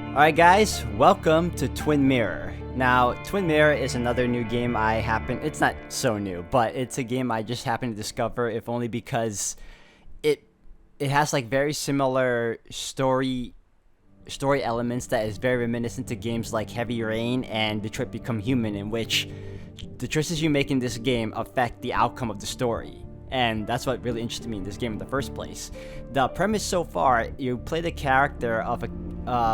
Alright guys, welcome to Twin Mirror. Now, Twin Mirror is another new game it's not so new, but it's a game I just happened to discover, if only because it has like very similar story elements that is very reminiscent to games like Heavy Rain and Detroit Become Human, in which the choices you make in this game affect the outcome of the story. And that's what really interested me in this game in the first place. The premise so far, you play the character of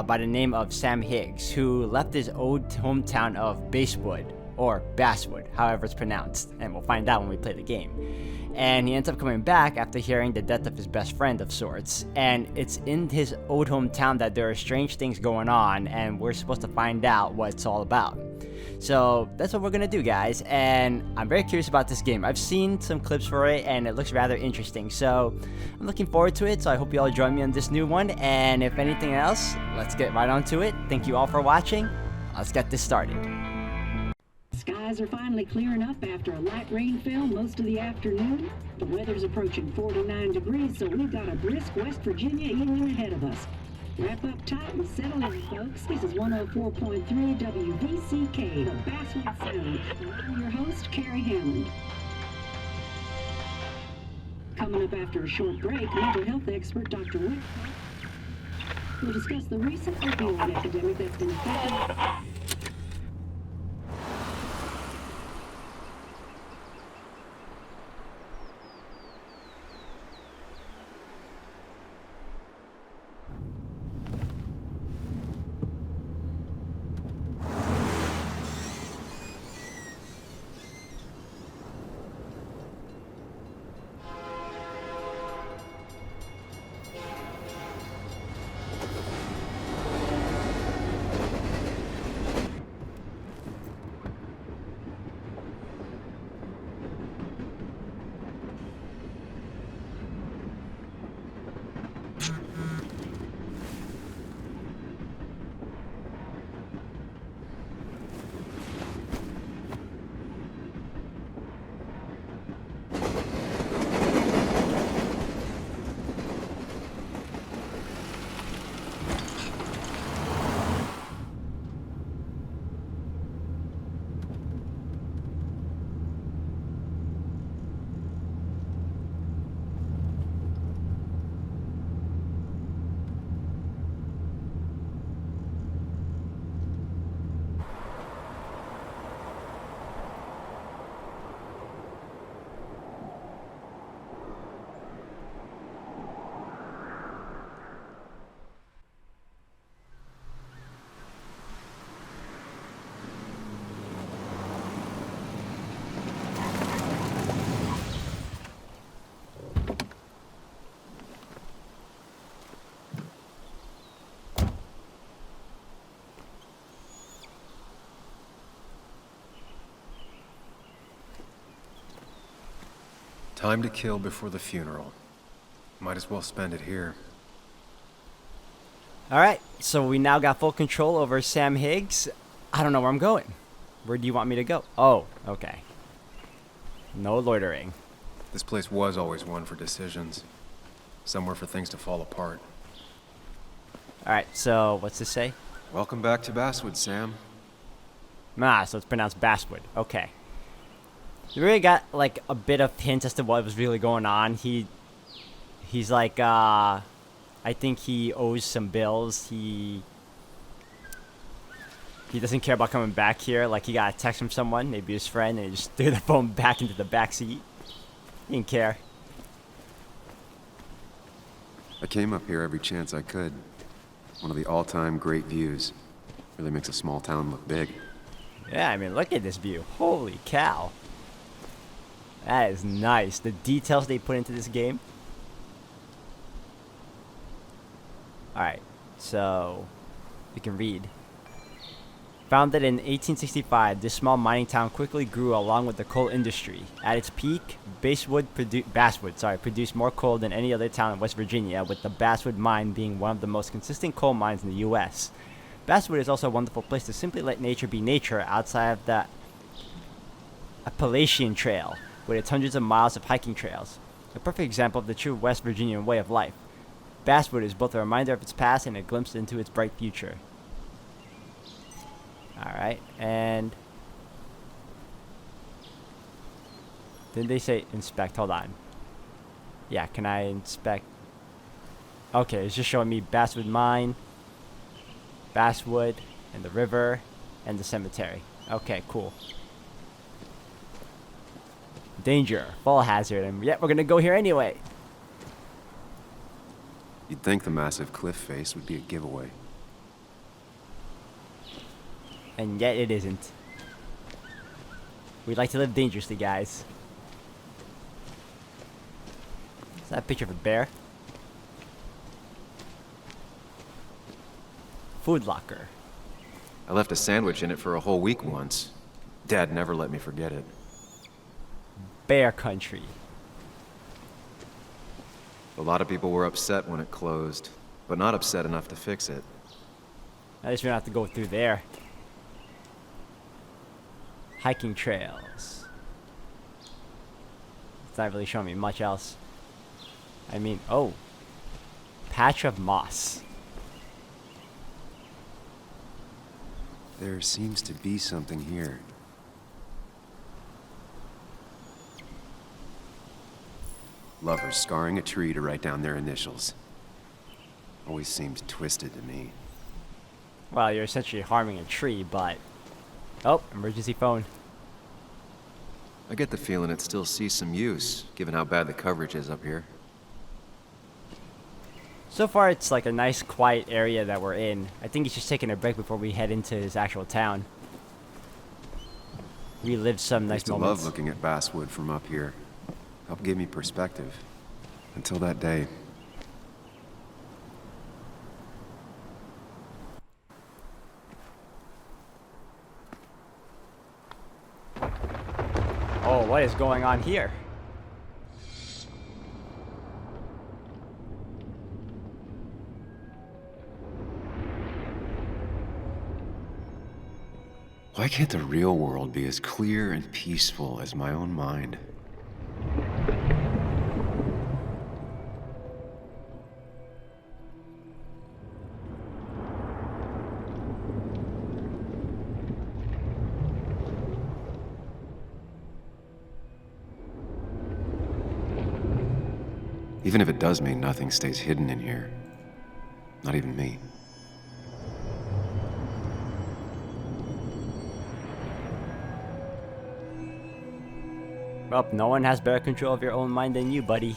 by the name of Sam Higgs, who left his old hometown of Basswood, or Basswood, however it's pronounced, and we'll find out when we play the game. And he ends up coming back after hearing the death of his best friend of sorts. And it's in his old hometown that there are strange things going on, and we're supposed to find out what it's all about. So that's what we're gonna do, guys, and I'm very curious about this game. I've seen some clips for it and it looks rather interesting, so I'm looking forward to it. So I hope you all join me on this new one, and if anything else, let's get right on to it. Thank you all for watching. Let's get this started. Skies are finally clearing up after a light rainfall most of the afternoon. The weather's approaching 49 degrees, so we've got a brisk West Virginia evening ahead of us. Wrap up tight and settle in, folks. This is 104.3 WVCK, the Basswood Sound. I'm your host, Carrie Hammond. Coming up after a short break, mental health expert Dr. Wick will discuss the recent opioid epidemic that's been affecting... Time to kill before the funeral. Might as well spend it here. Alright, so we now got full control over Sam Higgs. I don't know where I'm going. Where do you want me to go? Oh, okay. No loitering. This place was always one for decisions. Somewhere for things to fall apart. Alright, so what's this say? Welcome back to Basswood, Sam. So it's pronounced Basswood. Okay. You really got like a bit of hint as to what was really going on. He's like I think he owes some bills. He doesn't care about coming back here. Like he got a text from someone, maybe his friend, and he just threw the phone back into the back seat. He didn't care. I came up here every chance I could. One of the all-time great views. Really makes a small town look big. Yeah, I mean, look at this view. Holy cow. That is nice. The details they put into this game. Alright, so we can read. Founded in 1865, this small mining town quickly grew along with the coal industry. At its peak, Basswood produced more coal than any other town in West Virginia, with the Basswood mine being one of the most consistent coal mines in the U.S. Basswood is also a wonderful place to simply let nature be nature outside of the Appalachian Trail, with its hundreds of miles of hiking trails. A perfect example of the true West Virginian way of life. Basswood is both a reminder of its past and a glimpse into its bright future. Alright, and... Didn't they say inspect? Hold on. Yeah, can I inspect? Okay, it's just showing me Basswood Mine, Basswood, and the river, and the cemetery. Okay, cool. Danger, fall hazard, and yet we're gonna go here anyway. You'd think the massive cliff face would be a giveaway. And yet it isn't. We like to live dangerously, guys. Is that a picture of a bear? Food locker. I left a sandwich in it for a whole week once. Dad never let me forget it. Bear country. A lot of people were upset when it closed, but not upset enough to fix it. At least we don't have to go through there. Hiking trails. It's not really showing me much else. I mean, oh. Patch of moss. There seems to be something here. Lovers scarring a tree to write down their initials. Always seems twisted to me. Well, you're essentially harming a tree, but... Oh, emergency phone. I get the feeling it still sees some use, given how bad the coverage is up here. So far, it's like a nice, quiet area that we're in. I think he's just taking a break before we head into his actual town. We lived some nice I used to moments. love looking at Basswood from up here. Helped give me perspective. Until that day. Oh, what is going on here? Why can't the real world be as clear and peaceful as my own mind? Even if it does mean nothing stays hidden in here. Not even me. Well, no one has better control of your own mind than you, buddy.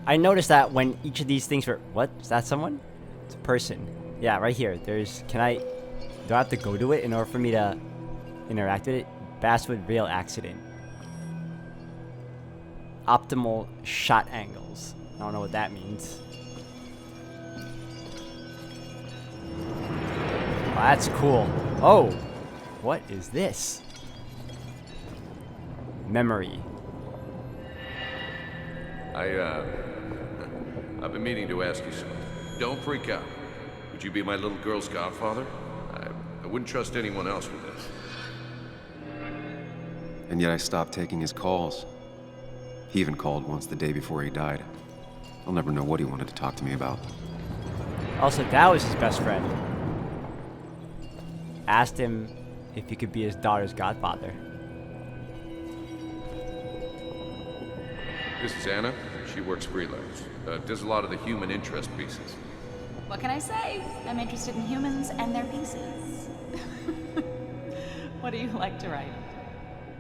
I noticed that when each of these things were... What? Is that someone? It's a person. Yeah, right here. There's... Can I... Do I have to go to it in order for me to interact with it? Basswood real accident. Optimal shot angles. I don't know what that means. Oh, that's cool. Oh! What is this? Memory. I've been meaning to ask you something. Don't freak out. Would you be my little girl's godfather? I wouldn't trust anyone else with this. And yet I stopped taking his calls. He even called once the day before he died. I'll never know what he wanted to talk to me about. Also, that was his best friend. Asked him if he could be his daughter's godfather. This is Anna. She works freelance. Does a lot of the human interest pieces. What can I say? I'm interested in humans and their pieces. What do you like to write?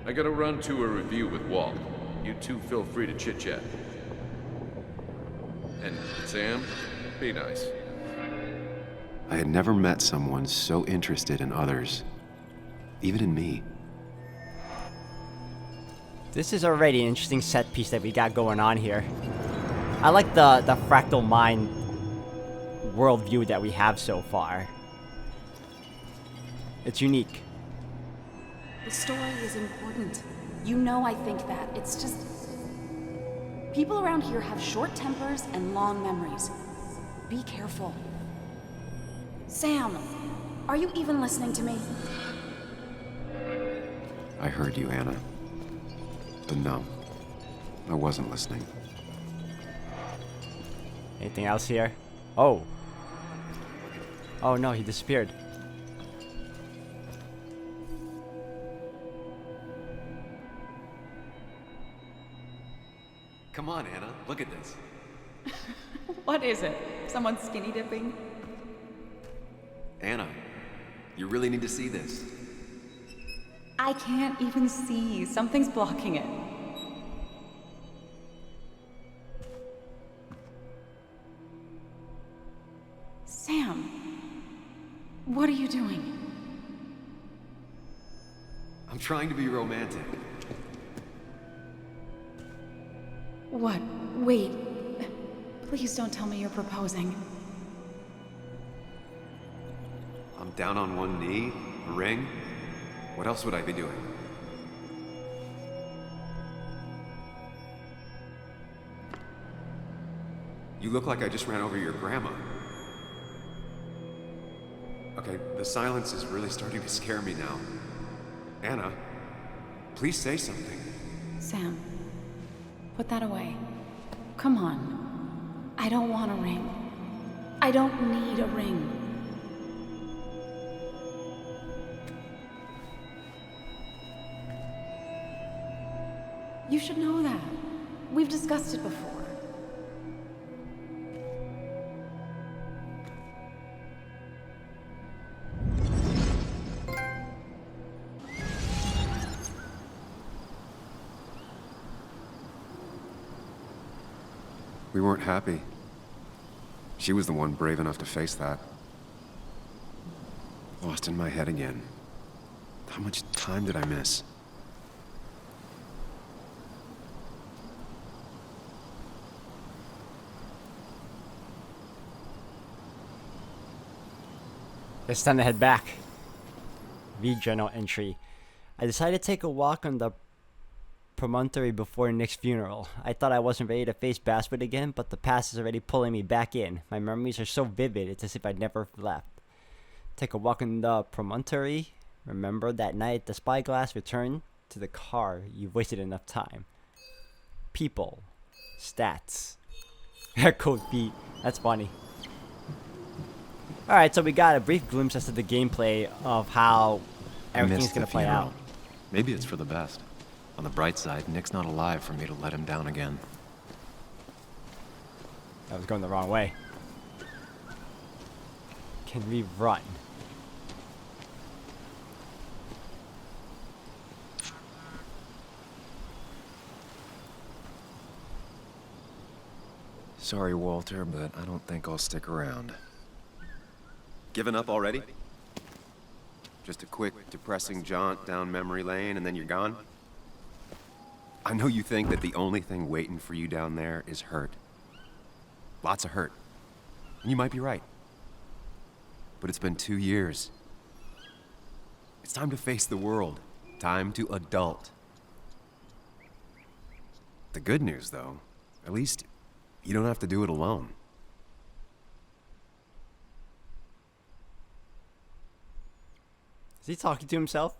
I gotta run to a review with Walt. You two feel free to chit-chat. And Sam, be nice. I had never met someone so interested in others. Even in me. This is already an interesting set piece that we got going on here. I like the fractal mind worldview that we have so far. It's unique. The story is important. You know I think that. It's just... People around here have short tempers and long memories. Be careful. Sam, are you even listening to me? I heard you, Anna. But no, I wasn't listening. Anything else here? Oh. Oh no, he disappeared. Come on, Anna. Look at this. What is it? Someone skinny dipping? Anna, you really need to see this. I can't even see. Something's blocking it. Sam, what are you doing? I'm trying to be romantic. What? Wait. Please don't tell me you're proposing. I'm down on one knee, a ring. What else would I be doing? You look like I just ran over your grandma. Okay, the silence is really starting to scare me now. Anna, please say something. Sam, put that away. Come on. I don't want a ring. I don't need a ring. You should know that. We've discussed it before. We weren't happy. She was the one brave enough to face that. Lost in my head again. How much time did I miss? It's time to head back. Read journal entry. I decided to take a walk on the promontory before Nick's funeral. I thought I wasn't ready to face Basswood again, but the past is already pulling me back in. My memories are so vivid, it's as if I'd never left. Take a walk on the promontory. Remember that night at the spyglass. Return to the car. You've wasted enough time. People. Stats. Code feet. That's funny. Alright, so we got a brief glimpse as to the gameplay of how everything's going to play out. Maybe it's for the best. On the bright side, Nick's not alive for me to let him down again. I was going the wrong way. Can we run? Sorry, Walter, but I don't think I'll stick around. Given up already? Just a quick, depressing jaunt down memory lane and then you're gone? I know you think that the only thing waiting for you down there is hurt. Lots of hurt. And you might be right. But it's been 2 years. It's time to face the world. Time to adult. The good news, though, at least you don't have to do it alone. Is he talking to himself?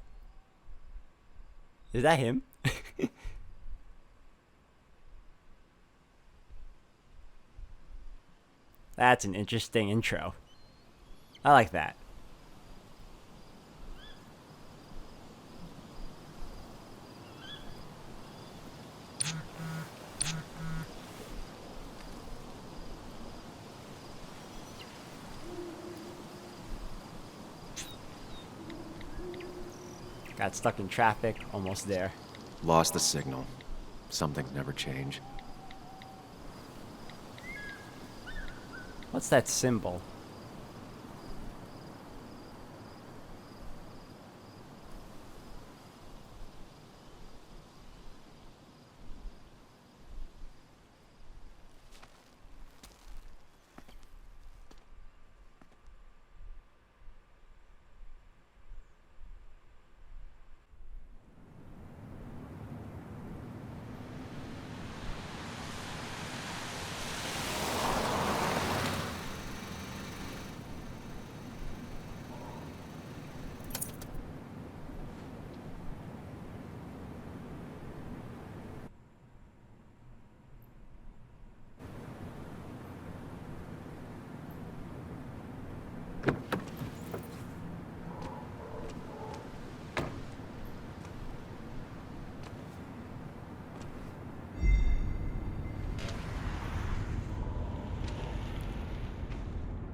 Is that him? That's an interesting intro. I like that. Got stuck in traffic, almost there. Lost the signal. Some things never change. What's that symbol?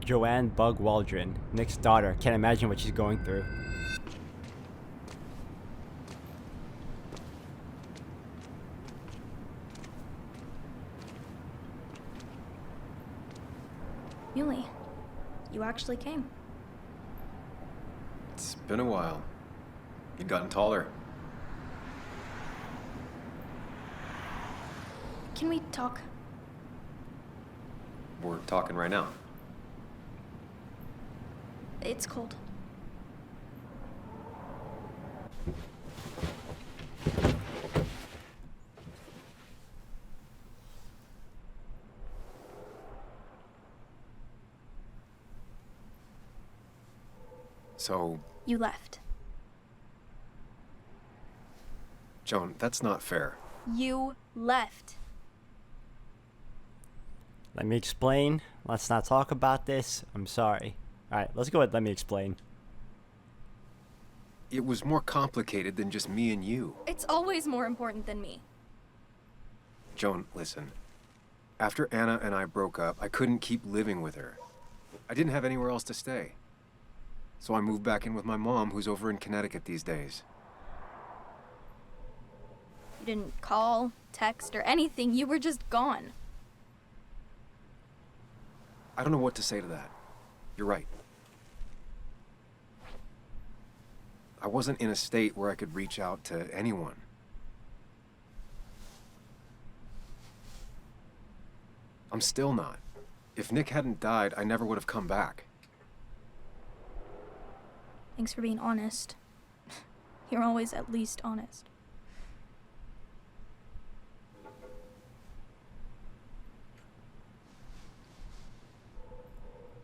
Joanne Bug Waldron, Nick's daughter. Can't imagine what she's going through. Muley, you actually came. It's been a while. You've gotten taller. Can we talk? We're talking right now. It's cold. So, You left. Joan, that's not fair. You left. Let me explain. Let's not talk about this. I'm sorry. Alright, let's go ahead. Let me explain. It was more complicated than just me and you. It's always more important than me. Joan, listen. After Anna and I broke up, I couldn't keep living with her. I didn't have anywhere else to stay. So I moved back in with my mom, who's over in Connecticut these days. You didn't call, text, or anything. You were just gone. I don't know what to say to that. You're right. I wasn't in a state where I could reach out to anyone. I'm still not. If Nick hadn't died, I never would have come back. Thanks for being honest. You're always at least honest.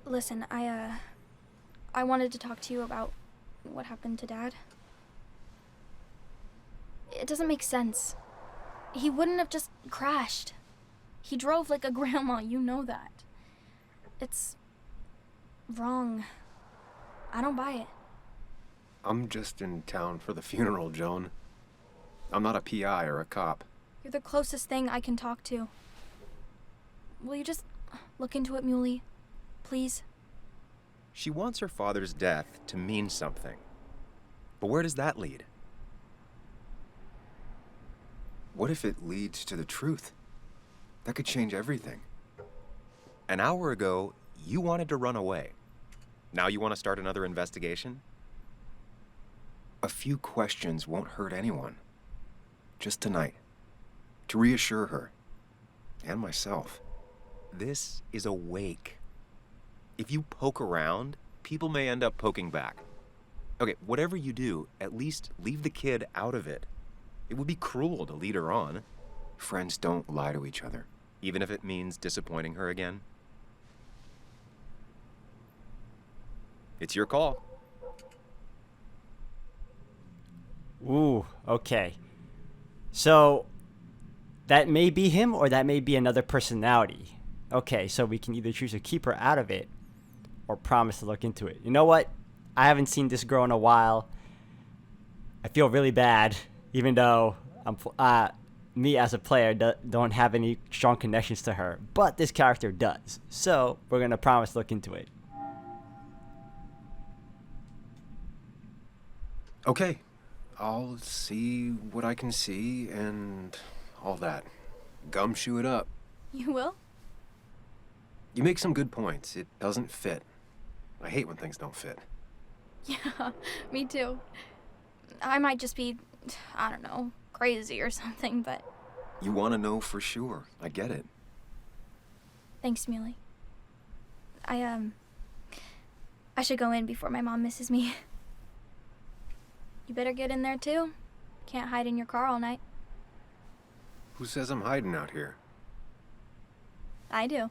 Listen, I wanted to talk to you about what happened to Dad. It doesn't make sense. He wouldn't have just crashed. He drove like a grandma, you know that. It's wrong. I don't buy it. I'm just in town for the funeral, Joan. I'm not a PI or a cop. You're the closest thing I can talk to. Will you just look into it, Muley? Please? She wants her father's death to mean something. But where does that lead? What if it leads to the truth? That could change everything. An hour ago, you wanted to run away. Now you want to start another investigation? A few questions won't hurt anyone. Just tonight. To reassure her. And myself. This is a wake. If you poke around, people may end up poking back. Okay, whatever you do, at least leave the kid out of it. It would be cruel to lead her on. Friends don't lie to each other. Even if it means disappointing her again. It's your call. Ooh, okay. So, that may be him or that may be another personality. Okay, so we can either choose to keep her out of it or promise to look into it. You know what? I haven't seen this girl in a while. I feel really bad, even though me as a player don't have any strong connections to her. But this character does. So, we're going to promise to look into it. Okay. I'll see what I can see and all that. Gumshoe it up. You will? You make some good points. It doesn't fit. I hate when things don't fit. Yeah, me too. I might just be, I don't know, crazy or something, but... You want to know for sure. I get it. Thanks, Muley. I should go in before my mom misses me. You better get in there, too. Can't hide in your car all night. Who says I'm hiding out here? I do.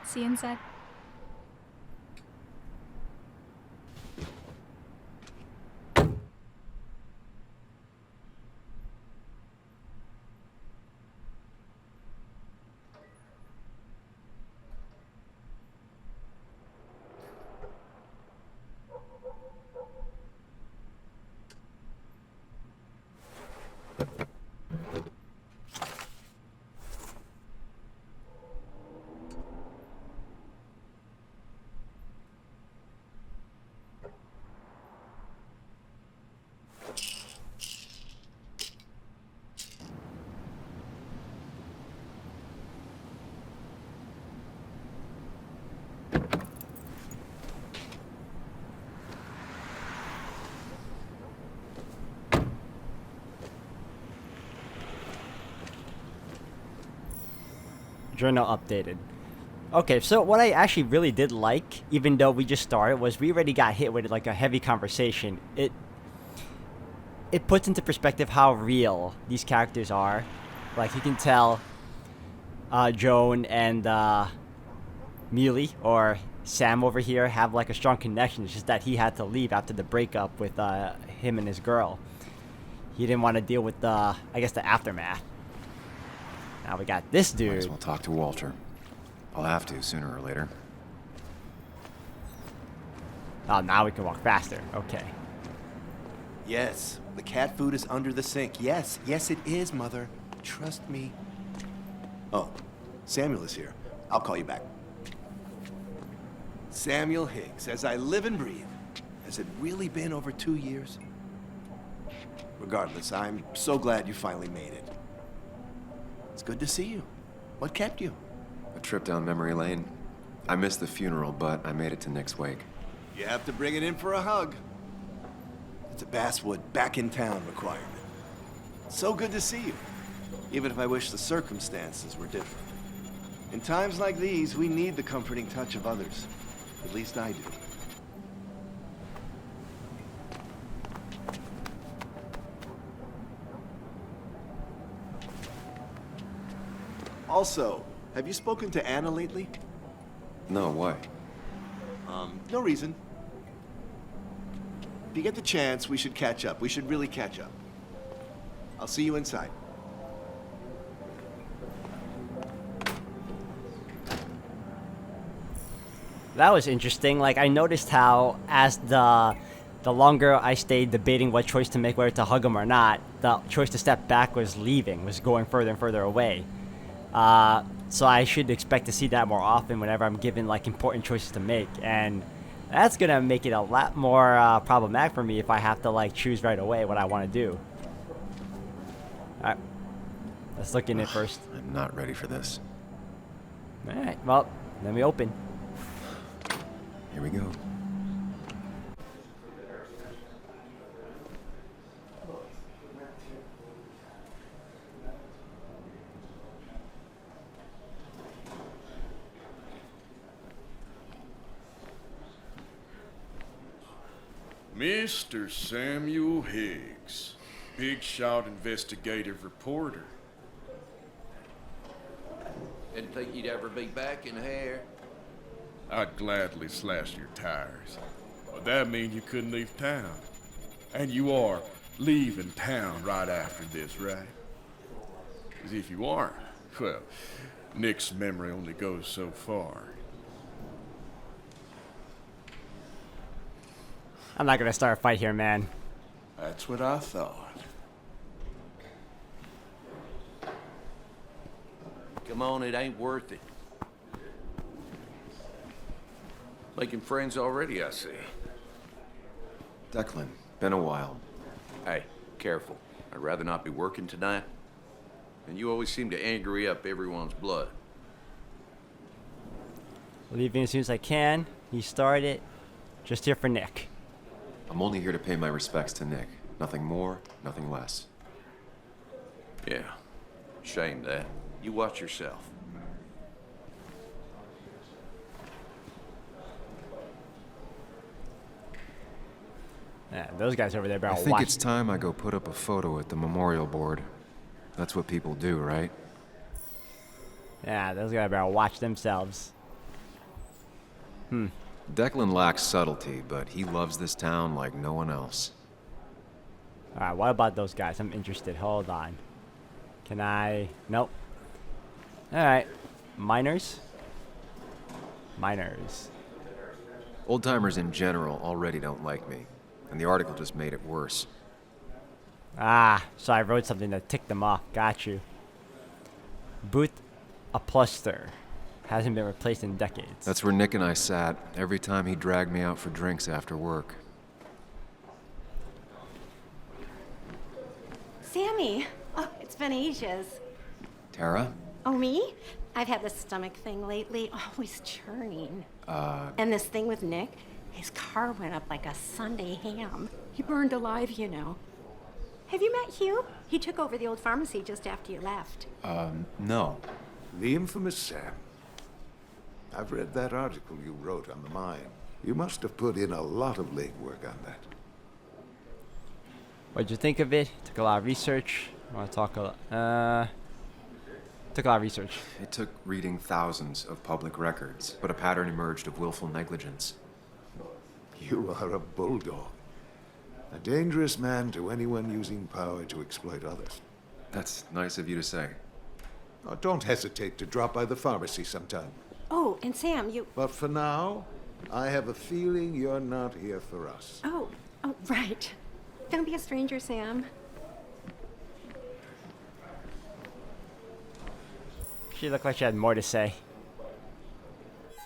See you inside. Journal updated. Okay, so what I actually really did like, even though we just started, was we already got hit with like a heavy conversation. It puts into perspective how real these characters are. Like you can tell Joan and Muley or Sam over here have like a strong connection. It's just that he had to leave after the breakup with him and his girl. He didn't want to deal with the, I guess, the aftermath. Now we got this dude. Might as well talk to Walter. I'll have to sooner or later. Oh, now we can walk faster. Okay. Yes, the cat food is under the sink. Yes, yes it is, Mother. Trust me. Oh, Samuel is here. I'll call you back. Samuel Higgs, as I live and breathe. Has it really been over 2 years? Regardless, I'm so glad you finally made it. It's good to see you. What kept you? A trip down memory lane. I missed the funeral, but I made it to Nick's wake. You have to bring it in for a hug. It's a Basswood back in town requirement. So good to see you, even if I wish the circumstances were different. In times like these, we need the comforting touch of others. At least I do. Also, have you spoken to Anna lately? No, why? No reason. If you get the chance, we should catch up. We should really catch up. I'll see you inside. That was interesting. Like, I noticed how as the longer I stayed debating what choice to make, whether to hug him or not, the choice to step back was leaving, was going further and further away. So I should expect to see that more often whenever I'm given like important choices to make, and that's gonna make it a lot more problematic for me if I have to like choose right away what I want to do. Alright, let's look in it first. I'm not ready for this. Alright, well, then we open. Here we go. Mr. Samuel Higgs, big shot investigative reporter. Didn't think you'd ever be back in here. I'd gladly slash your tires, but that means you couldn't leave town. And you are leaving town right after this, right? As if you aren't, well, Nick's memory only goes so far. I'm not gonna start a fight here, man. That's what I thought. Come on, it ain't worth it. Making friends already, I see. Declan, been a while. Hey, careful. I'd rather not be working tonight. And you always seem to angry up everyone's blood. Leaving as soon as I can. You started. Just here for Nick. I'm only here to pay my respects to Nick. Nothing more, nothing less. Yeah, shame that. You watch yourself. Yeah, those guys over there better I think watch. it's time I go put up a photo at the memorial board. That's what people do, right? Yeah, those guys better watch themselves. Declan lacks subtlety, but he loves this town like no one else. Alright, what about those guys? I'm interested. Hold on. Can I... Nope. Alright. Miners? Miners. Old-timers in general already don't like me, and the article just made it worse. Ah, so I wrote something that ticked them off. Got you. Booth Upluster. Hasn't been replaced in decades. That's where Nick and I sat every time he dragged me out for drinks after work. Sammy! Oh, it's been ages. Tara? Oh, me? I've had this stomach thing lately, always churning. And this thing with Nick, his car went up like a Sunday ham. He burned alive, you know. Have you met Hugh? He took over the old pharmacy just after you left. No. The infamous Sam. I've read that article you wrote on the mine. You must have put in a lot of legwork on that. What'd you think of it? Took a lot of research. I want to talk a lot. Took a lot of research. It took reading thousands of public records, but a pattern emerged of willful negligence. You are a bulldog. A dangerous man to anyone using power to exploit others. That's nice of you to say. Oh, don't hesitate to drop by the pharmacy sometime. Oh, and Sam, you... But for now, I have a feeling you're not here for us. Oh, right. Don't be a stranger, Sam. She looked like she had more to say.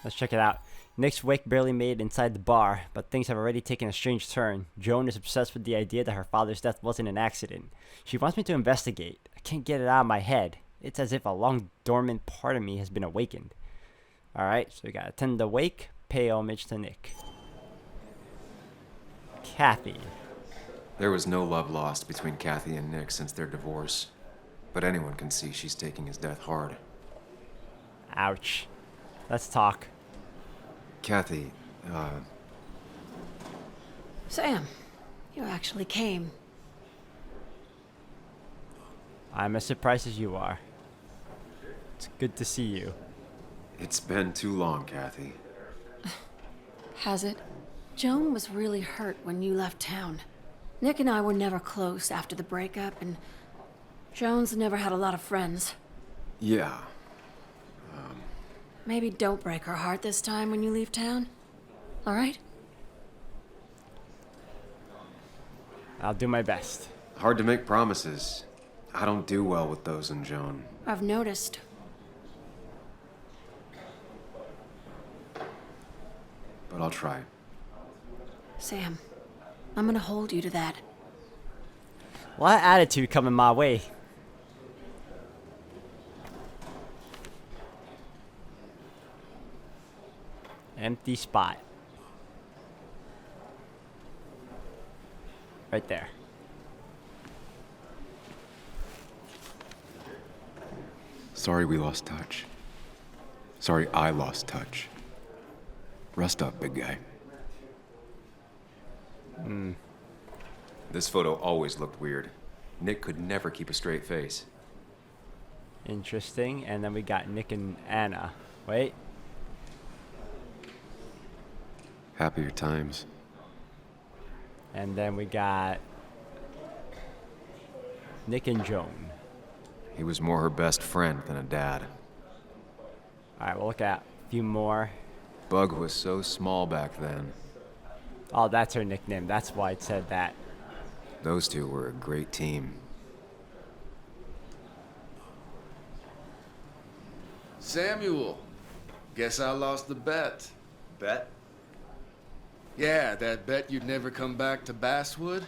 Let's check it out. Nick's wake barely made it inside the bar, but things have already taken a strange turn. Joan is obsessed with the idea that her father's death wasn't an accident. She wants me to investigate. I can't get it out of my head. It's as if a long dormant part of me has been awakened. Alright, so we gotta attend the wake, pay homage to Nick. Kathy. There was no love lost between Kathy and Nick since their divorce, but anyone can see she's taking his death hard. Ouch. Let's talk. Kathy, Sam, you actually came. I'm as surprised as you are. It's good to see you. it's been too long, Kathy. Has it? Joan was really hurt when you left town. Nick and I were never close after the breakup, and Joan's never had a lot of friends. Yeah. Maybe don't break her heart this time when you leave town. All right? I'll do my best. Hard to make promises. I don't do well with those in Joan. I've noticed. But I'll try. Sam, I'm gonna hold you to that. A lot of attitude coming my way. Empty spot. Right there. Sorry we lost touch. Sorry I lost touch. Rest up, big guy. This photo always looked weird. Nick could never keep a straight face. Interesting. And then we got Nick and Anna. Wait. Happier times. And then we got Nick and Joan. He was more her best friend than a dad. Alright, we'll look at a few more. Bug was so small back then. Oh, that's her nickname. That's why it said that. Those two were a great team. Samuel, guess I lost the bet. Bet? Yeah, that bet you'd never come back to Basswood?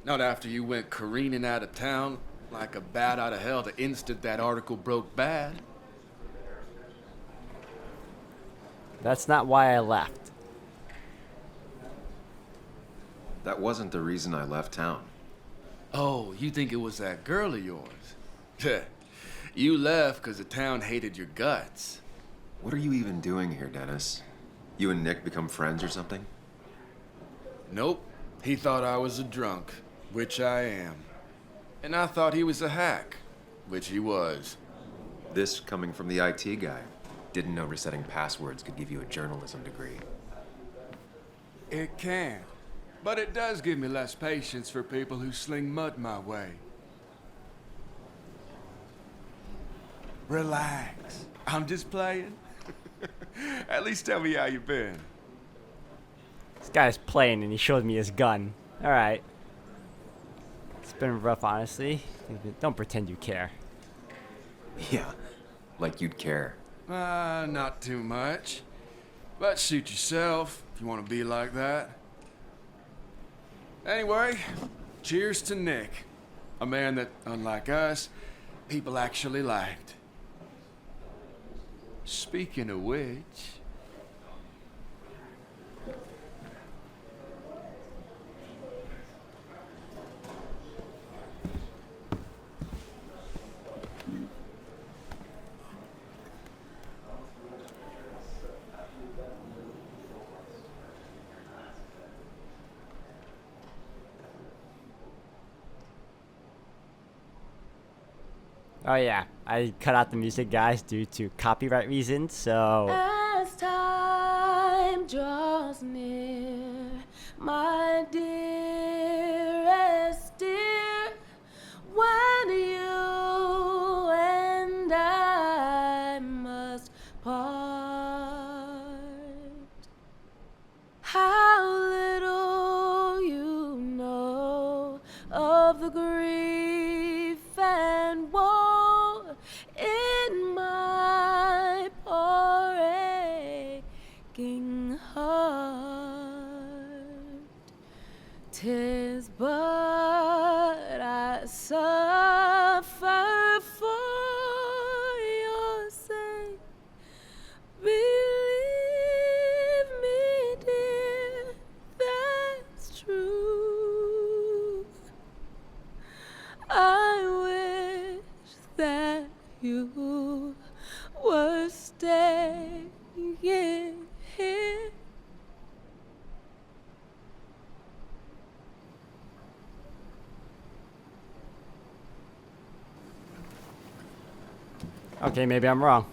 Not after you went careening out of town like a bat out of hell the instant that article broke bad. That's not why I left. That wasn't the reason I left town. Oh, you think it was that girl of yours? You left because the town hated your guts. What are you even doing here, Dennis? You and Nick become friends or something? Nope. He thought I was a drunk, which I am. And I thought he was a hack, which he was. This coming from the IT guy. Didn't know resetting passwords could give you a journalism degree. It can. But it does give me less patience for people who sling mud my way. Relax. I'm just playing. At least tell me how you been. This guy's playing and he showed me his gun. Alright. It's been rough, honestly. Don't pretend you care. Yeah, like you'd care. Not too much. But suit yourself if you want to be like that. Anyway, cheers to Nick. A man that, unlike us, people actually liked. Speaking of which... Oh yeah, I cut out the music, guys, due to copyright reasons. So As time draws near, my dearest dear, when you and I must part, how little you know of the grief and woe in my poor aching heart. 'Tis but I suffer for your sake. Believe me, dear, that's true. I wish that you were staying here. okay, maybe I'm wrong.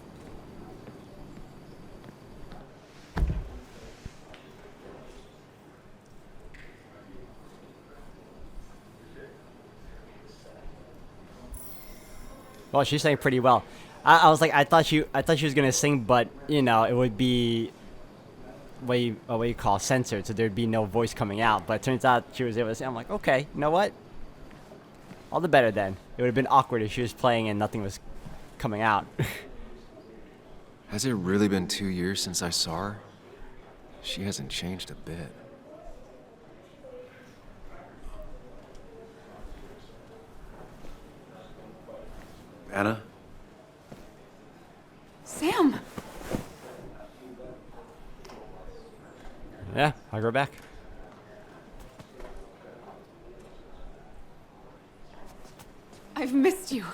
Well, she sang pretty well. I was like, I thought she was gonna sing, but you know, it would be what you call censored, so there'd be no voice coming out. But it turns out she was able to sing. I'm like, okay, you know what? All the better then. It would have been awkward if she was playing and nothing was coming out. Has it really been 2 years since I saw her? She hasn't changed a bit. Anna? Sam! Yeah, I'll go back. I've missed you.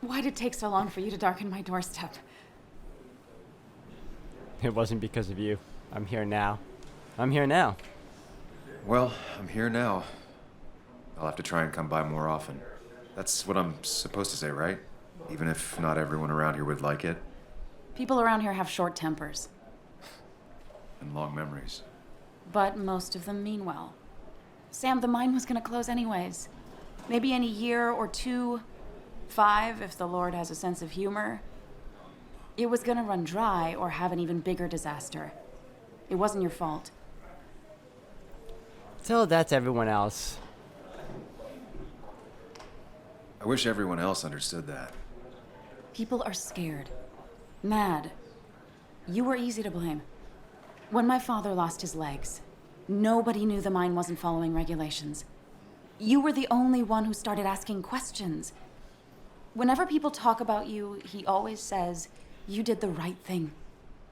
Why did it take so long for you to darken my doorstep? It wasn't because of you. I'm here now. I'm here now. Well, I'm here now. I'll have to try and come by more often. That's what I'm supposed to say, right? Even if not everyone around here would like it. People around here have short tempers, And long memories. but most of them mean well. Sam, the mine was gonna close anyways. Maybe in a year or 2, 5, if the Lord has a sense of humor. It was gonna run dry or have an even bigger disaster. It wasn't your fault. So that's everyone else. I wish everyone else understood that. People are scared. Mad. You were easy to blame. When my father lost his legs, nobody knew the mine wasn't following regulations. You were the only one who started asking questions. Whenever people talk about you, he always says, you did the right thing.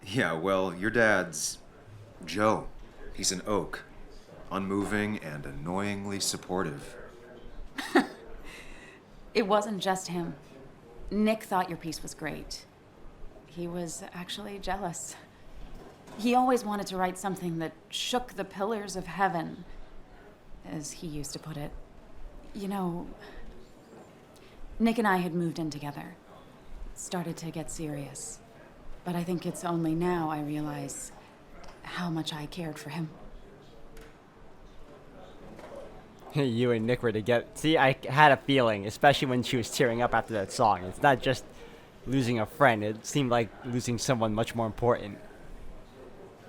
Yeah, well, your dad's Joe. He's an oak. Unmoving and annoyingly supportive. It wasn't just him. Nick thought your piece was great. He was actually jealous. He always wanted to write something that shook the pillars of heaven, as he used to put it. You know, Nick and I had moved in together. It started to get serious. But I think it's only now I realize how much I cared for him. You and Nick were together. See, I had a feeling, especially when she was tearing up after that song. It's not just losing a friend. It seemed like losing someone much more important.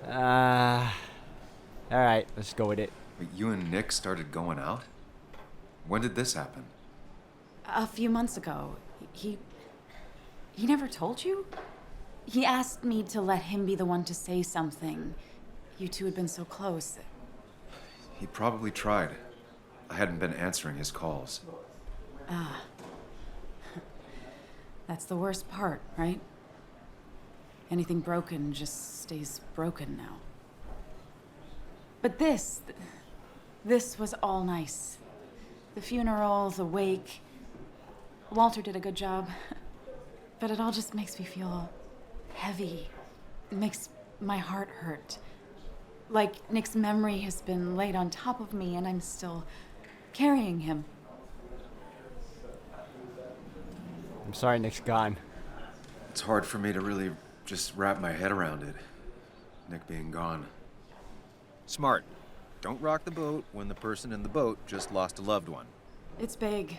Alright, let's go with it. But you and Nick started going out? When did this happen? A few months ago, he never told you? He asked me to let him be the one to say something. You two had been so close. He probably tried. I hadn't been answering his calls. Ah. That's the worst part, right? Anything broken just stays broken now. But this was all nice. The funeral, the wake. Walter did a good job. But it all just makes me feel heavy. It makes my heart hurt. Like Nick's memory has been laid on top of me and I'm still carrying him. I'm sorry Nick's gone. It's hard for me to really just wrap my head around it. Nick being gone. Smart. Don't rock the boat when the person in the boat just lost a loved one. It's big.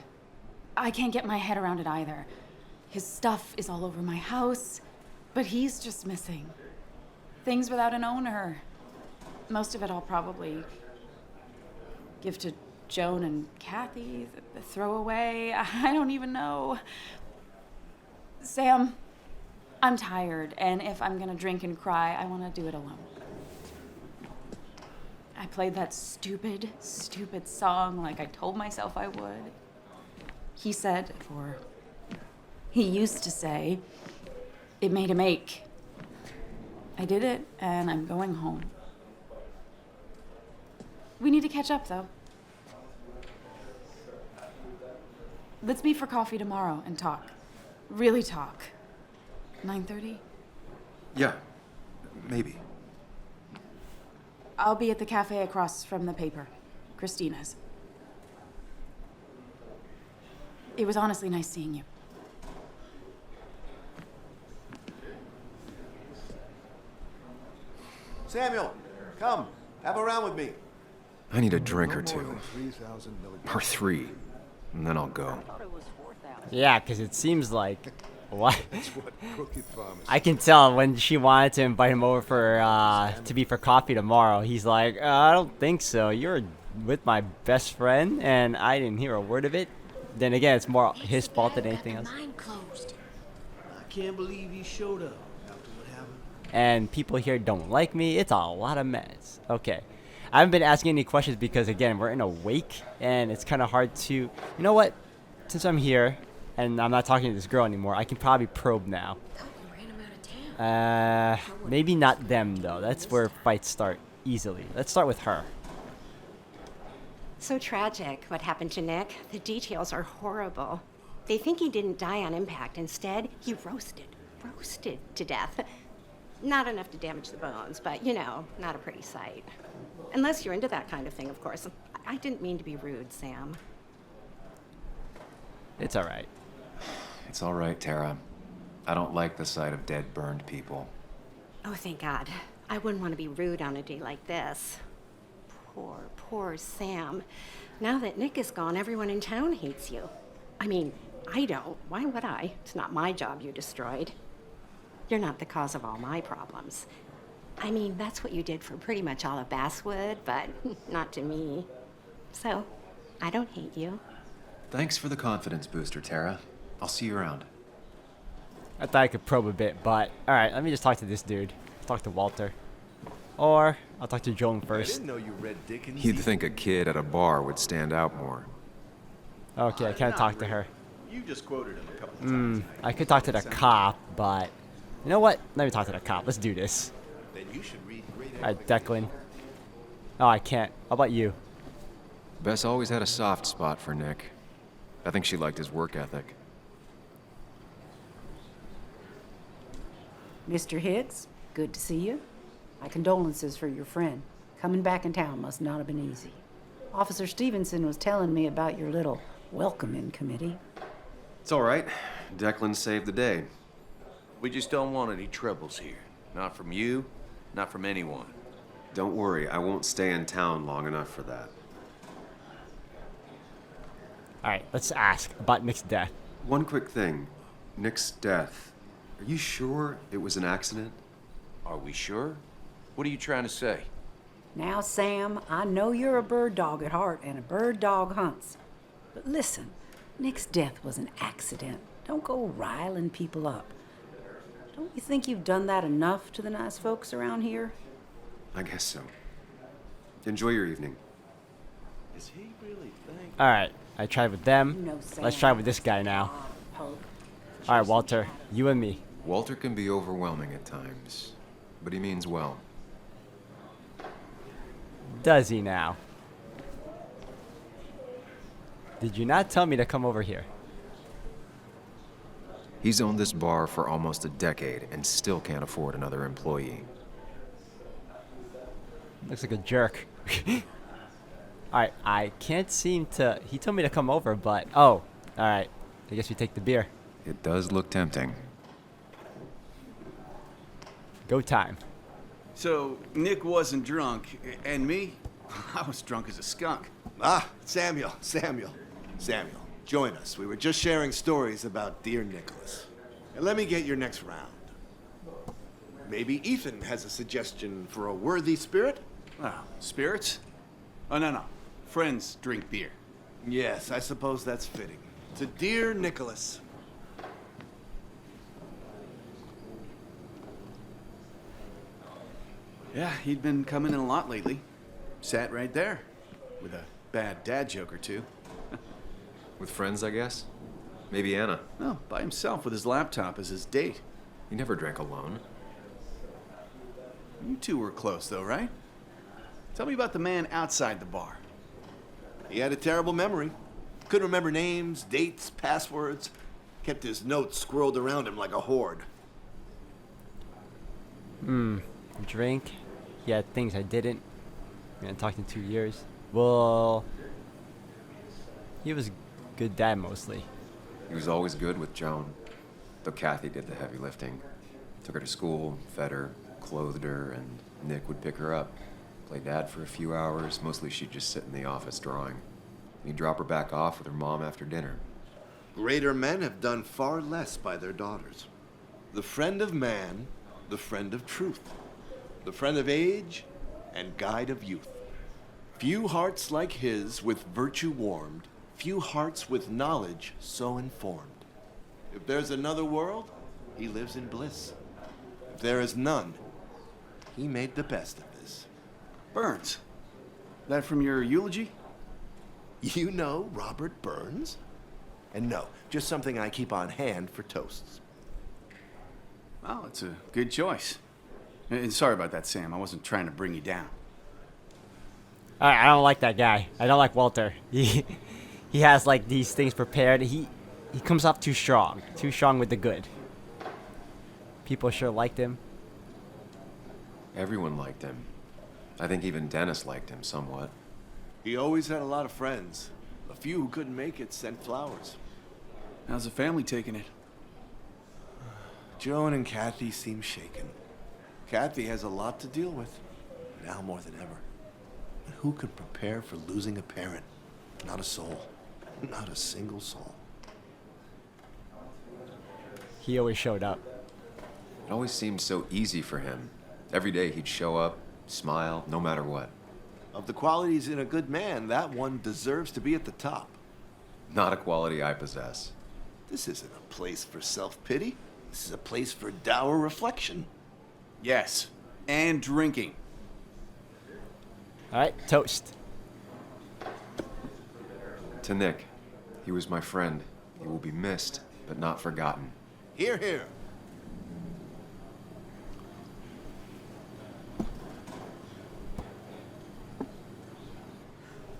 I can't get my head around it either. His stuff is all over my house, but he's just missing. Things without an owner. Most of it I'll probably give to Joan and Kathy, the throwaway. I don't even know. Sam, I'm tired, and if I'm gonna drink and cry, I wanna do it alone. I played that stupid song like I told myself I would. He said, or he used to say, it made him ache. I did it, and I'm going home. We need to catch up, though. Let's meet for coffee tomorrow and talk. Really talk. 9:30? Yeah, maybe. I'll be at the cafe across from the paper. Christina's. It was honestly nice seeing you. Samuel, come. Have a round with me. I need a drink or two. Or 3. And then I'll go. Yeah, because it seems like... What? That's what crooked farmers. I can tell when she wanted to invite him over for to be for coffee tomorrow. He's like, I don't think so. You're with my best friend, and I didn't hear a word of it. Then again, it's more his fault than anything else. I can't believe he showed up after what happened. And people here don't like me. It's a lot of mess. Okay. I haven't been asking any questions because, again, we're in a wake, and it's kind of hard to... You know what? Since I'm here, and I'm not talking to this girl anymore, I can probably probe now. Maybe not them, though. That's where fights start easily. Let's start with her. So tragic what happened to Nick. The details are horrible. They think he didn't die on impact. Instead, he roasted to death. Not enough to damage the bones, but, you know, not a pretty sight. Unless you're into that kind of thing, of course. I didn't mean to be rude, Sam. It's all right. It's all right, Tara. I don't like the sight of dead, burned people. Oh, thank God. I wouldn't want to be rude on a day like this. Poor Sam. Now that Nick is gone, everyone in town hates you. I mean, I don't. Why would I? It's not my job you destroyed. You're not the cause of all my problems. I mean, that's what you did for pretty much all of Basswood, but not to me. So, I don't hate you. Thanks for the confidence booster, Tara. I'll see you around. I thought I could probe a bit, but... Alright, let me just talk to this dude. Talk to Walter. Or, I'll talk to Joan I first. didn't know you read Dickens. You'd think a kid at a bar would stand out more. Okay, I can't talk to her. You just quoted him a couple of times. I could talk to the cop, but... You know what? Let me talk to the cop. Let's do this. Then you should read Great Alright, Declan. Oh, I can't. How about you? Bess always had a soft spot for Nick. I think she liked his work ethic. Mr. Hicks, good to see you. My condolences for your friend. Coming back in town must not have been easy. Officer Stevenson was telling me about your little welcoming committee. It's all right. Declan saved the day. We just don't want any troubles here. Not from you, not from anyone. Don't worry, I won't stay in town long enough for that. Alright, let's ask about Nick's death. One quick thing. Nick's death. Are you sure it was an accident? Are we sure? What are you trying to say? Now, Sam, I know you're a bird dog at heart and a bird dog hunts. But listen, Nick's death was an accident. Don't go riling people up. Don't you think you've done that enough to the nice folks around here? I guess so. Enjoy your evening. Is he really thinking? Alright, I tried with them. You know, Sam, Let's try with this guy now. Poke. Alright, Walter. You and me. Walter can be overwhelming at times, but he means well. Does he now? Did you not tell me to come over here? He's owned this bar for almost a decade and still can't afford another employee. Looks like a jerk. Alright, I can't seem to... He told me to come over, but... Oh, alright. I guess we take the beer. It does look tempting. Go time. So, Nick wasn't drunk, and me? I was drunk as a skunk. Ah, Samuel. Join us. We were just sharing stories about dear Nicholas. And let me get your next round. Maybe Ethan has a suggestion for a worthy spirit? Oh, spirits? Oh, no. Friends drink beer. Yes, I suppose that's fitting. To dear Nicholas. Yeah, he'd been coming in a lot lately. Sat right there, with a bad dad joke or two. With friends, I guess? Maybe Anna. No, by himself with his laptop as his date. He never drank alone. You two were close, though, right? Tell me about the man outside the bar. He had a terrible memory. Couldn't remember names, dates, passwords. Kept his notes squirreled around him like a hoard. Drink. He had things I didn't. We hadn't talked in 2 years. Well, he was a good dad mostly. He was always good with Joan, though Kathy did the heavy lifting. Took her to school, fed her, clothed her, and Nick would pick her up. Play dad for a few hours. Mostly she'd just sit in the office drawing. He'd drop her back off with her mom after dinner. Greater men have done far less by their daughters. The friend of man, the friend of truth. The friend of age, and guide of youth. Few hearts like his with virtue warmed, few hearts with knowledge so informed. If there's another world, he lives in bliss. If there is none, he made the best of this. Burns. That from your eulogy? You know Robert Burns? And no, just something I keep on hand for toasts. Well, it's a good choice. And sorry about that, Sam. I wasn't trying to bring you down. I don't like that guy. I don't like Walter. He has like these things prepared. He comes off too strong with the good. People sure liked him. Everyone liked him. I think even Dennis liked him somewhat. He always had a lot of friends. A few who couldn't make it sent flowers. How's the family taking it? Joan and Kathy seem shaken. Kathy has a lot to deal with, now more than ever. And who can prepare for losing a parent? Not a soul. Not a single soul. He always showed up. It always seemed so easy for him. Every day he'd show up, smile, no matter what. Of the qualities in a good man, that one deserves to be at the top. Not a quality I possess. This isn't a place for self-pity. This is a place for dour reflection. Yes, and drinking. All right, toast. To Nick. He was my friend. He will be missed, but not forgotten. Hear, hear.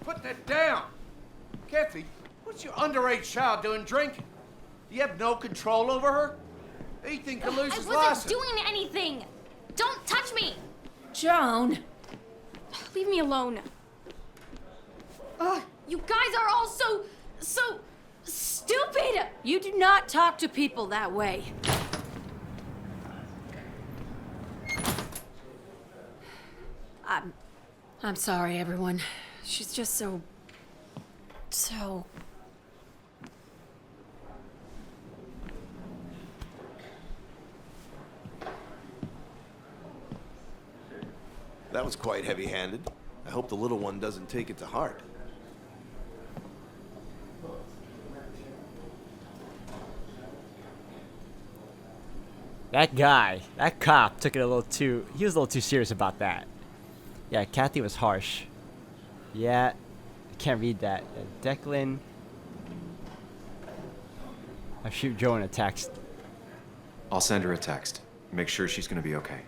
Put that down! Kathy, what's your underage child doing drinking? You have no control over her? Ethan can lose his I wasn't license. doing anything! Don't touch me! Joan! Leave me alone. You guys are all so stupid! You do not talk to people that way. I'm sorry, everyone. She's just so... That was quite heavy-handed. I hope the little one doesn't take it to heart. That guy, that cop took it a little too... He was a little too serious about that. Yeah, Kathy was harsh. Yeah, I can't read that. Declan... I'll shoot Joe in a text. I'll send her a text. Make sure she's gonna be okay.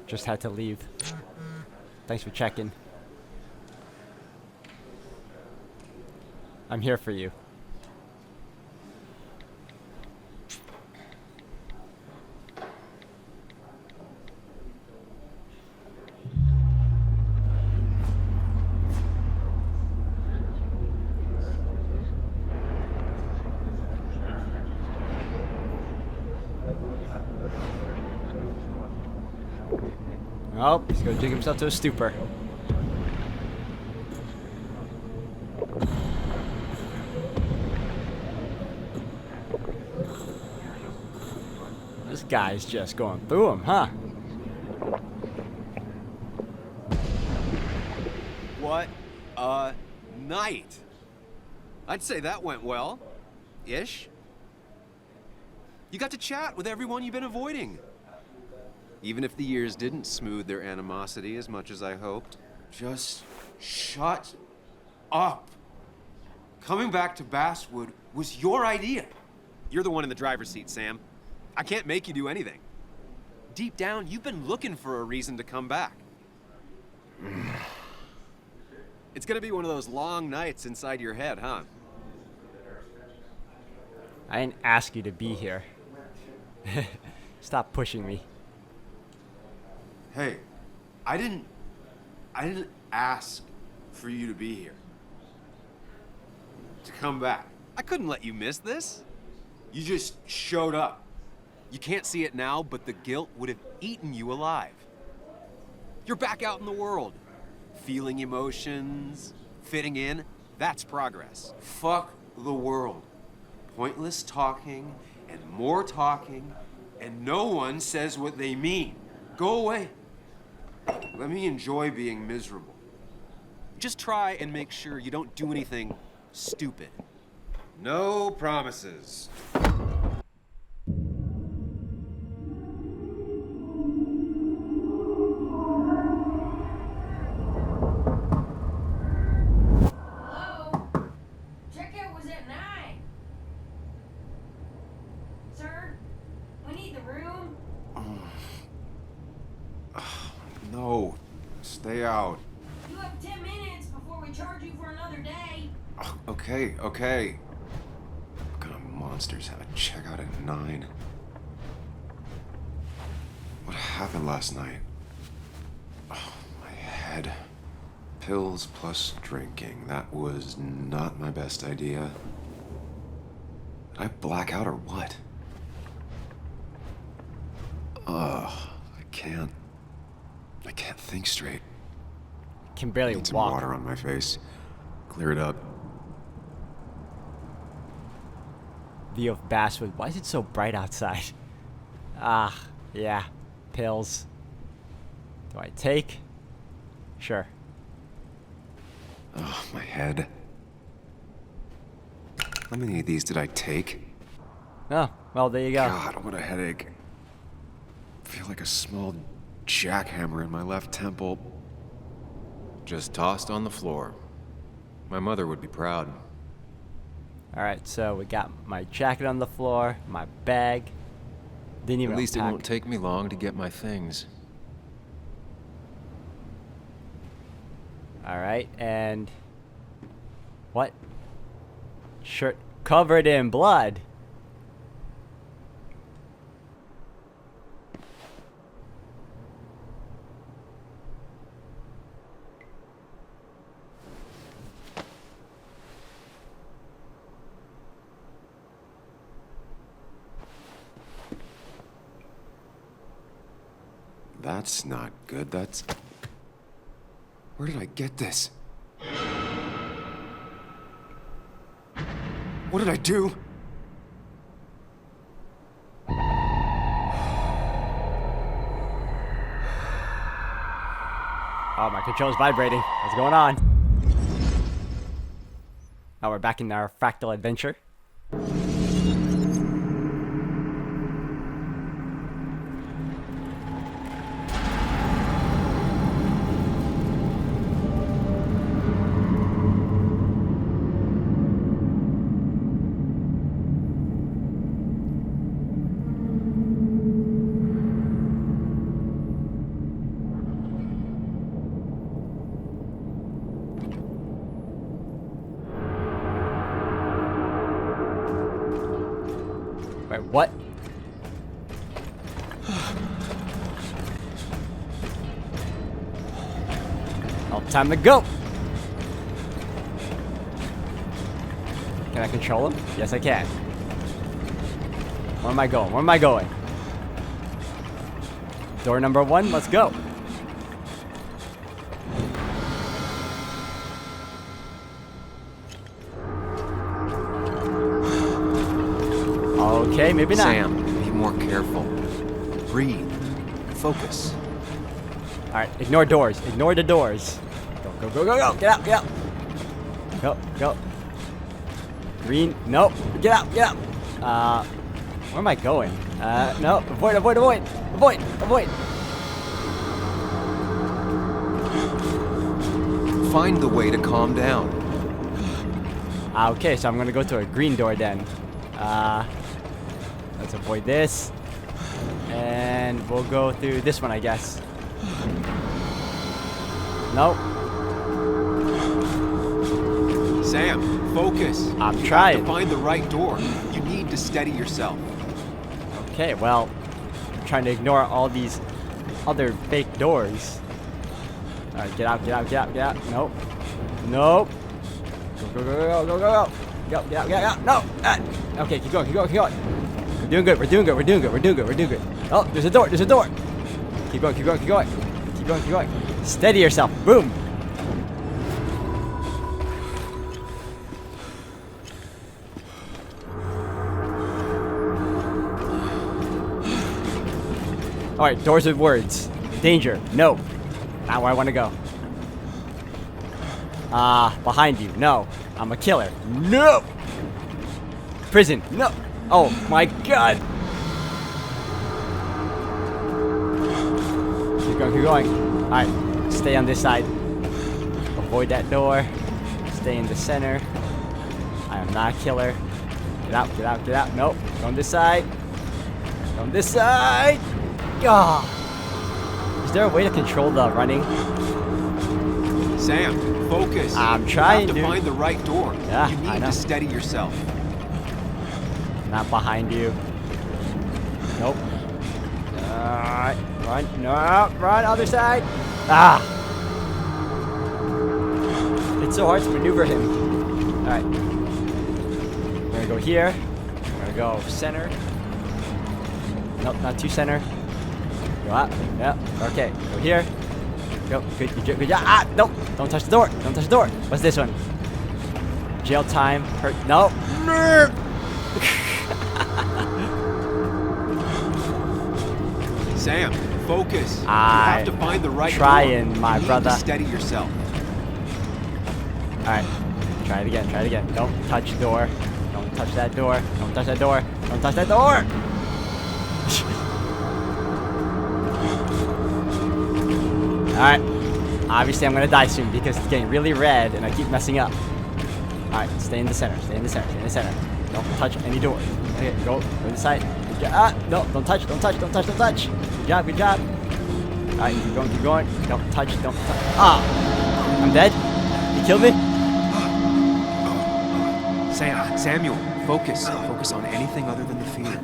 Just had to leave. Thanks for checking. I'm here for you. Oh, he's gonna dig himself to a stupor. This guy's just going through him, huh? What a night. I'd say that went well. Ish. You got to chat with everyone you've been avoiding. Even if the years didn't smooth their animosity as much as I hoped. Just shut up. Coming back to Basswood was your idea. You're the one in the driver's seat, Sam. I can't make you do anything. Deep down, you've been looking for a reason to come back. It's gonna be one of those long nights inside your head, huh? I didn't ask you to be here. Stop pushing me. Hey, I didn't ask for you to be here. To come back. I couldn't let you miss this. You just showed up. You can't see it now, but the guilt would have eaten you alive. You're back out in the world. Feeling emotions, fitting in, that's progress. Fuck the world. Pointless talking and more talking, and no one says what they mean. Go away. Let me enjoy being miserable. Just try and make sure you don't do anything stupid. No promises. No, stay out. You have 10 minutes before we charge you for another day. Okay. What kind of monsters have a checkout at 9? What happened last night? Oh, my head. Pills plus drinking. That was not my best idea. Did I black out or what? I can't think straight. Can barely Need some walk. water on my face. Clear it up. View of Basswood. Why is it so bright outside? Ah, yeah. Pills. Do I take? Sure. Oh, my head. How many of these did I take? Oh, well, there you go. God, what a headache. I feel like a small jackhammer in my left temple. Just tossed on the floor. My mother would be proud. Alright, so we got my jacket on the floor, my bag. Didn't even At least it unpack. won't take me long to get my things. Alright, and... What? Shirt covered in blood. That's not good. That's... Where did I get this? What did I do? Oh, my controller's vibrating. What's going on? Now we're back in our fractal adventure. Wait, what? Oh, time to go! Can I control him? Yes, I can. Where am I going? Where am I going? Door number 1, let's go. Okay, maybe not. Sam, be more careful. Breathe. Focus. All right, ignore doors. Ignore the doors. Go, go, go, go, go. Get out, get out. Go, go. Green. Nope. Get out, get out. Where am I going? No. Avoid, avoid, avoid. Avoid, avoid. Find the way to calm down. Okay, so I'm gonna go to a green door then. Let's avoid this. And we'll go through this one, I guess. Nope. Sam, focus. I'm You trying. have to find the right door. You need to steady yourself. Okay, well, I'm trying to ignore all these other fake doors. Alright, get out, get out, get out, get out. Nope. Nope. Go, go, go, go, go, go, go. Go, get out, get out, no. Okay, keep going, keep going, keep going. We're doing good, we're doing good, we're doing good, we're doing good, we're doing good. Oh, there's a door, there's a door. Keep going, keep going, keep going. Keep going, keep going. Steady yourself. Boom. Alright, doors with words. Danger. No. Not where I want to go. Behind you. No. I'm a killer. No! Prison. No! Oh my god! Keep going, keep going. Alright, stay on this side. Avoid that door. Stay in the center. I am not a killer. Get out, get out, get out. Nope. Go on this side. Go on this side! God. Is there a way to control the running? Sam, focus. I'm trying, You have to dude. find the right door. Yeah, You I need know. to steady yourself. Not behind you. Nope. Run. No. Run. Other side. Ah. It's so hard to maneuver him. Alright. We're gonna go here. We're gonna go center. Nope, not too center. Go up. Yep. Okay. Go here. Go. Good job. Ah! Nope. Don't touch the door. Don't touch the door. What's this one? Jail time. Hurt. No. Sam, focus. You I have to find the right trying, door. my you brother. Need to steady yourself. Alright. Try it again. Try it again. Don't touch the door. Don't touch that door. Don't touch that door. Don't touch that door. Alright. Obviously, I'm gonna die soon because it's getting really red and I keep messing up. Alright, stay in the center. Stay in the center. Stay in the center. Don't touch any door. Okay, go to the side. No, don't touch. Don't touch. Don't touch. Don't touch. Good job. Good job. Alright, keep going. Keep going. Don't touch. Don't touch. Ah! I'm dead. You killed me? Samuel, focus. Focus on anything other than the fear.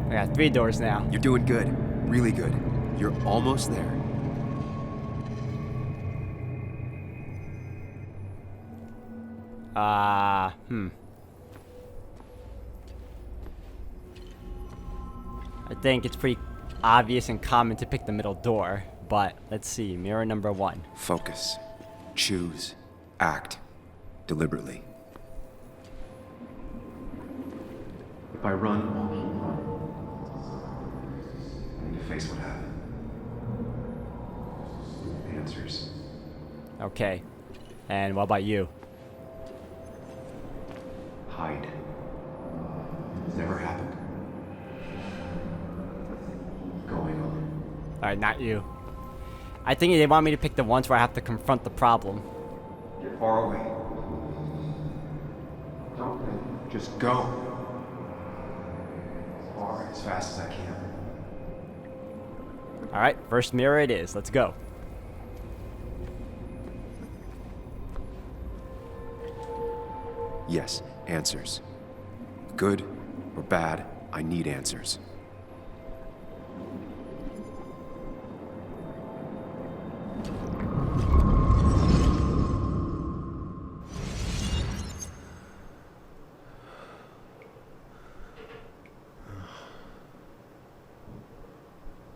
I got 3 doors now. You're doing good. Really good. You're almost there. I think it's pretty obvious and common to pick the middle door, but let's see. Mirror number 1. Focus. Choose. Act. Deliberately. If I run, I'll keep running. I need to face what happened. Answers. Okay. And what about you? Hide. It's never happened. Going on. Alright, not you. I think they want me to pick the ones where I have to confront the problem. Get far away. Don't think. Just go. As far, as fast as I can. Alright, first mirror it is. Let's go. Yes, answers. Good or bad, I need answers.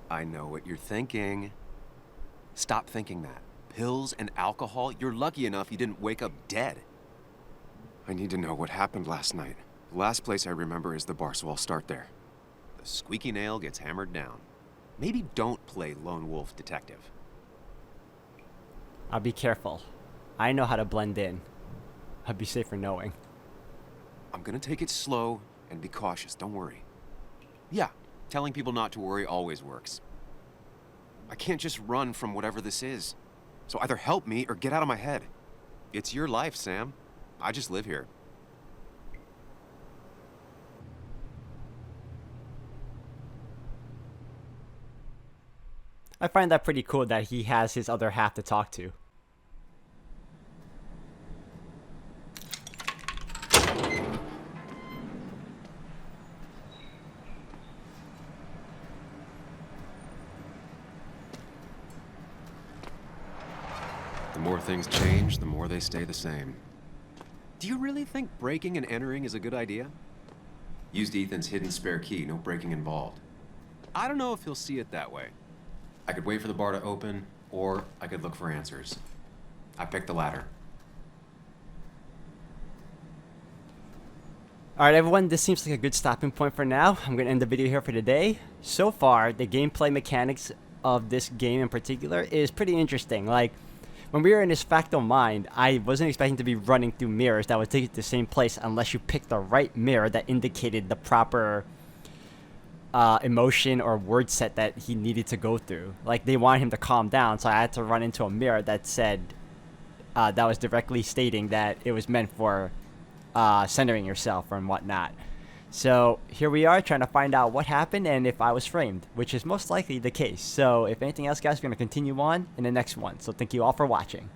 I know what you're thinking. Stop thinking that. Pills and alcohol? You're lucky enough you didn't wake up dead. I need to know what happened last night. The last place I remember is the bar, so I'll start there. The squeaky nail gets hammered down. Maybe don't play lone wolf detective. I'll be careful. I know how to blend in. I'd be safer knowing. I'm gonna take it slow and be cautious, don't worry. Yeah, telling people not to worry always works. I can't just run from whatever this is. So either help me or get out of my head. It's your life, Sam. I just live here. I find that pretty cool that he has his other half to talk to. The more things change, the more they stay the same. Do you really think breaking and entering is a good idea? Used Ethan's hidden spare key, no breaking involved. I don't know if he'll see it that way. I could wait for the bar to open, or I could look for answers. I picked the latter. Alright everyone, this seems like a good stopping point for now. I'm going to end the video here for today. So far, the gameplay mechanics of this game in particular is pretty interesting. Like, when we were in his Facto Mind, I wasn't expecting to be running through mirrors that would take you to the same place unless you picked the right mirror that indicated the proper emotion or word set that he needed to go through. Like, they wanted him to calm down, so I had to run into a mirror that said, that was directly stating that it was meant for centering yourself and whatnot. So here we are trying to find out what happened and if I was framed, which is most likely the case. So if anything else, guys, we're going to continue on in the next one. So thank you all for watching.